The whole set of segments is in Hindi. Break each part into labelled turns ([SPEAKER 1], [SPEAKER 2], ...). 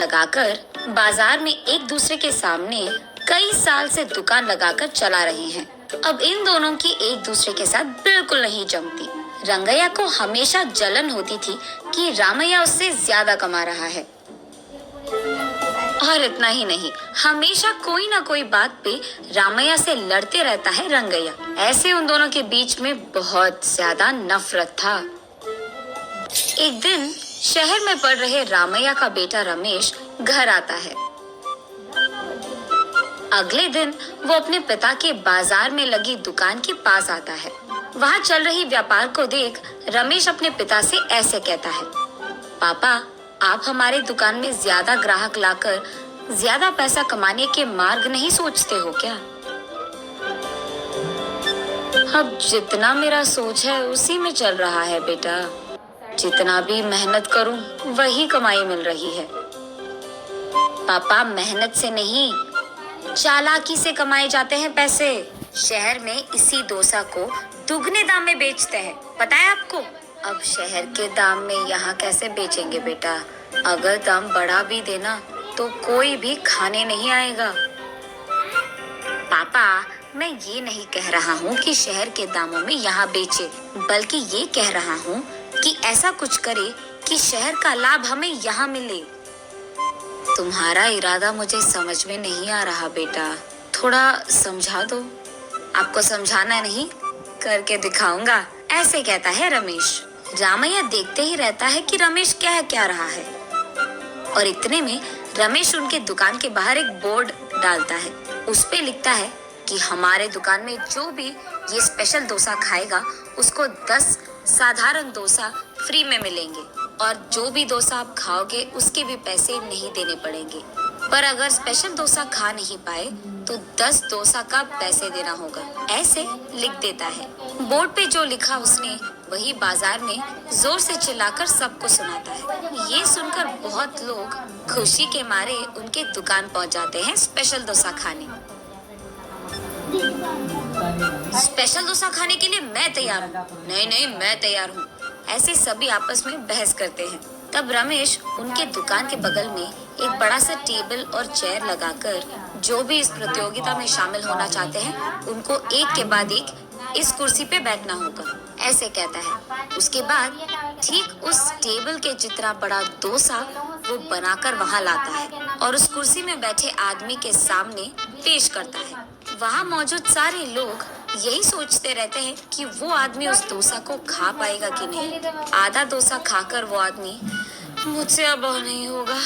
[SPEAKER 1] लगाकर बाजार में एक दूसरे के सामने कई साल से दुकान लगाकर चला रही हैं। अब इन दोनों की एक दूसरे के साथ बिल्कुल नहीं जमती। रंगैया को हमेशा जलन होती थी कि रामैया उससे ज्यादा कमा रहा है। और इतना ही नहीं, हमेशा कोई ना कोई बात पे रामैया से लड़ते रहता है रंगैया। ऐसे उन दोनों के बीच में बहुत ज्यादा नफरत था। एक दिन शहर में पढ़ रहे रामैया का बेटा रमेश घर आता है। अगले दिन वो अपने पिता के बाजार में लगी दुकान के पास आता है। वहाँ चल रही व्यापार को देख रमेश अपने पिता से ऐसे कहता है, पापा, आप हमारे दुकान में ज्यादा ग्राहक लाकर ज्यादा पैसा कमाने के मार्ग नहीं सोचते हो क्या? अब जितना मेरा सोच है उसी में चल रहा है बेटा। जितना भी मेहनत करूं वही कमाई मिल रही है। पापा, मेहनत से नहीं, चालाकी से कमाए जाते हैं पैसे। शहर में इसी डोसा को दुगने दाम में बेचते हैं, पता है आपको? अब शहर के दाम में यहाँ कैसे बेचेंगे बेटा? अगर दाम बढ़ा भी देना तो कोई भी खाने नहीं आएगा। पापा, मैं ये नहीं कह रहा हूँ कि शहर के दामों में यहाँ बेचे, बल्कि ये कह रहा हूँ कि ऐसा कुछ करे कि शहर का लाभ हमें यहाँ मिले। तुम्हारा इरादा मुझे समझ में नहीं आ रहा बेटा, थोड़ा समझा दो। आपको समझाना नहीं, करके दिखाऊंगा, ऐसे कहता है रमेश। रामैया देखते ही रहता है कि रमेश क्या रहा है। और इतने में रमेश उनके दुकान के बाहर एक बोर्ड डालता है। उस पे लिखता है कि हमारे दुकान में जो भी ये स्पेशल डोसा खाएगा उसको 10 साधारण डोसा फ्री में मिलेंगे, और जो भी डोसा आप खाओगे उसके भी पैसे नहीं देने पड़ेंगे। पर अगर स्पेशल डोसा खा नहीं पाए तो 10 डोसा का पैसे देना होगा, ऐसे लिख देता है। बोर्ड पे जो लिखा उसने वही बाजार में जोर से चिल्लाकर सबको सुनाता है। ये सुनकर बहुत लोग खुशी के मारे उनके दुकान पहुंच जाते हैं स्पेशल डोसा खाने। स्पेशल डोसा खाने के लिए मैं तैयार हूँ। नहीं, मैं तैयार हूँ। ऐसे सभी आपस में बहस करते हैं। तब रमेश उनके दुकान के बगल में एक बड़ा सा टेबल और चेयर लगाकर जो भी इस प्रतियोगिता में शामिल होना चाहते हैं उनको एक के बाद एक इस कुर्सी पे बैठना होगा, ऐसे कहता है। उसके बाद ठीक उस टेबल के जितना बड़ा डोसा वो बनाकर वहाँ लाता है और उस कुर्सी में बैठे आदमी के सामने पेश करता है। वहाँ मौजूद सारे लोग यही सोचते रहते हैं कि वो आदमी उस डोसा को खा पाएगा कि नहीं। आधा डोसा खाकर वो आदमी, मुझसे अब नहीं होगा,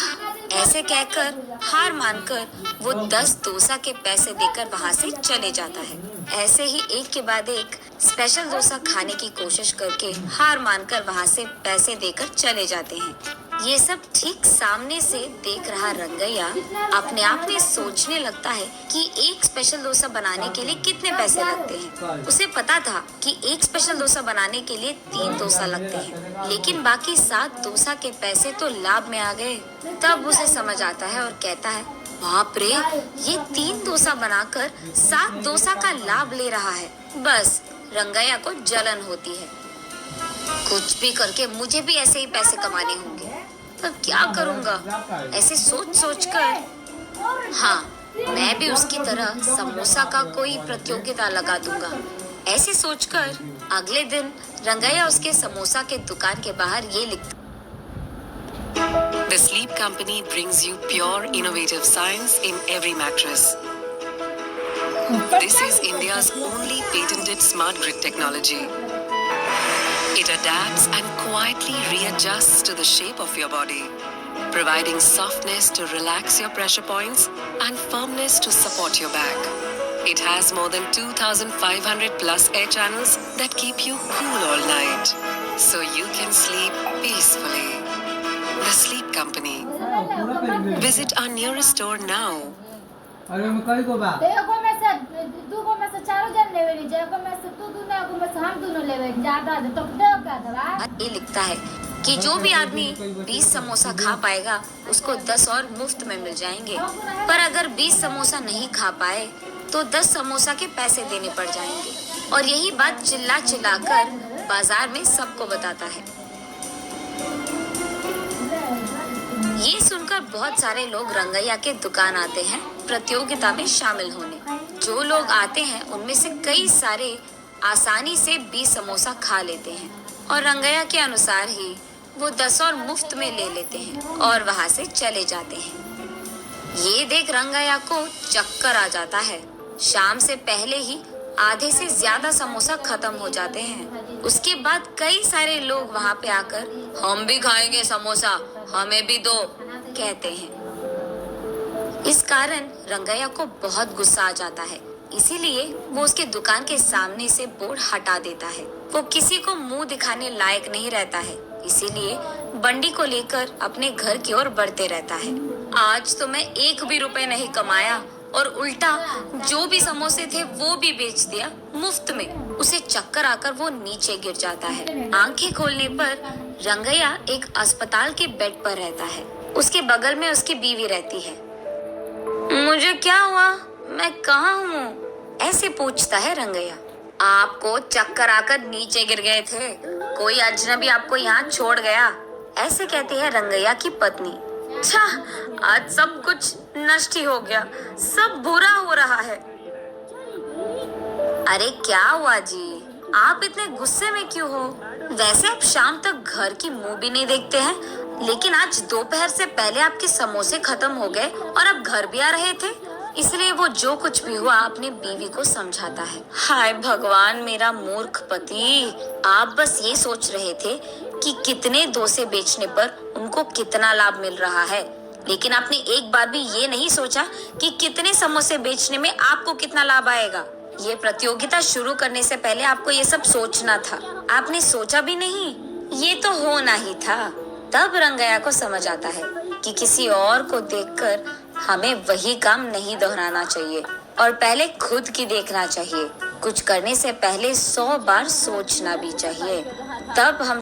[SPEAKER 1] ऐसे कहकर हार मानकर वो 10 डोसा के पैसे देकर वहाँ से चले जाता है। ऐसे ही एक के बाद एक स्पेशल डोसा खाने की कोशिश करके हार मानकर वहाँ से पैसे देकर चले जाते हैं। ये सब ठीक सामने से देख रहा रंगैया अपने आप में सोचने लगता है कि एक स्पेशल डोसा बनाने के लिए कितने पैसे लगते हैं। उसे पता था कि एक स्पेशल डोसा बनाने के लिए 3 डोसा लगते हैं, लेकिन बाकी 7 डोसा के पैसे तो लाभ में आ गए। तब उसे समझ आता है और कहता है, बाप रे, ये 3 डोसा बनाकर 7 डोसा का लाभ ले रहा है। बस रंगैया को जलन होती है। कुछ भी करके मुझे भी ऐसे ही पैसे कमाने होंगे, पर क्या करूँगा? ऐसे सोच कर हाँ, मैं भी उसकी तरह समोसा का कोई प्रतियोगिता लगा दूंगा। ऐसे सोचकर अगले दिन रंगैया उसके समोसा के दुकान के बाहर ये लिखता,
[SPEAKER 2] The Sleep Company brings you pure innovative science in every mattress. This is India's only patented smart grid technology. It adapts and quietly readjusts to the shape of your body, providing softness to relax your pressure points and firmness to support your back. It has more than 2,500 plus air channels that keep you cool all night, so you can sleep peacefully. The Sleep Company. Visit our nearest store now.
[SPEAKER 3] देखो में से दू में से चारों जन लेवे नहीं, जेको में से तू दूना को में से हम दोनों लेवे ज्यादा दे तो दे क्या दवा।
[SPEAKER 1] ये लिखता है कि जो भी आदमी 20 समोसा खा पाएगा उसको 10 और मुफ्त में मिल जाएंगे, पर अगर 20 समोसा नहीं खा पाए तो 10 समोसा के पैसे देने पड़ जाएंगे। और यही बात चिल्ला कर बाजार में सबको बताता है। ये सुनकर बहुत सारे लोग रंगैया के दुकान आते हैं प्रतियोगिता में शामिल होने। जो लोग आते हैं उनमें से कई सारे आसानी से 20 समोसा खा लेते हैं और रंगैया के अनुसार ही वो 10 और मुफ्त में ले लेते हैं और वहाँ से चले जाते हैं। ये देख रंगैया को चक्कर आ जाता है। शाम से पहले ही आधे से ज्यादा समोसा खत्म हो जाते हैं। उसके बाद कई सारे लोग वहाँ पे आकर हम भी खाएंगे समोसा, हमें भी दो कहते हैं। इस कारण रंगैया को बहुत गुस्सा आ जाता है, इसीलिए वो उसके दुकान के सामने से बोर्ड हटा देता है। वो किसी को मुंह दिखाने लायक नहीं रहता है, इसीलिए बंडी को लेकर अपने घर की ओर बढ़ते रहता है। आज तो मैं 1 भी रुपए नहीं कमाया और उल्टा जो भी समोसे थे वो भी बेच दिया मुफ्त में। उसे चक्कर आकर वो नीचे गिर जाता है। आंखें खोलने पर रंगैया एक अस्पताल के बेड पर रहता है। उसके बगल में उसकी बीवी रहती है। मुझे क्या हुआ, मैं कहाँ हूँ? ऐसे पूछता है रंगैया। आपको चक्कर आकर नीचे गिर गए थे, कोई अजनबी आपको यहाँ छोड़ गया, ऐसे कहती है रंगैया की पत्नी। अच्छा, आज सब कुछ नष्ट ही हो गया, सब बुरा हो रहा है। अरे क्या हुआ जी, आप इतने गुस्से में क्यों हो? वैसे आप शाम तक घर की मुंह भी नहीं देखते हैं, लेकिन आज दोपहर से पहले आपके समोसे खत्म हो गए और अब घर भी आ रहे थे, इसलिए वो जो कुछ भी हुआ अपनी बीवी को समझाता है। हाय भगवान, मेरा मूर्ख पति, आप बस ये सोच रहे थे कि कितने डोसे बेचने पर उनको कितना लाभ मिल रहा है, लेकिन आपने एक बार भी ये नहीं सोचा कि कितने समोसे बेचने में आपको कितना लाभ आएगा। ये प्रतियोगिता शुरू करने से पहले आपको ये सब सोचना था, आपने सोचा भी नहीं, ये तो होना ही था। तब रंगैया को समझ आता है कि किसी और को देखकर हमें वही काम नहीं दोहराना चाहिए और पहले खुद की देखना चाहिए। कुछ करने से पहले 100 बार सोचना भी चाहिए। तब हम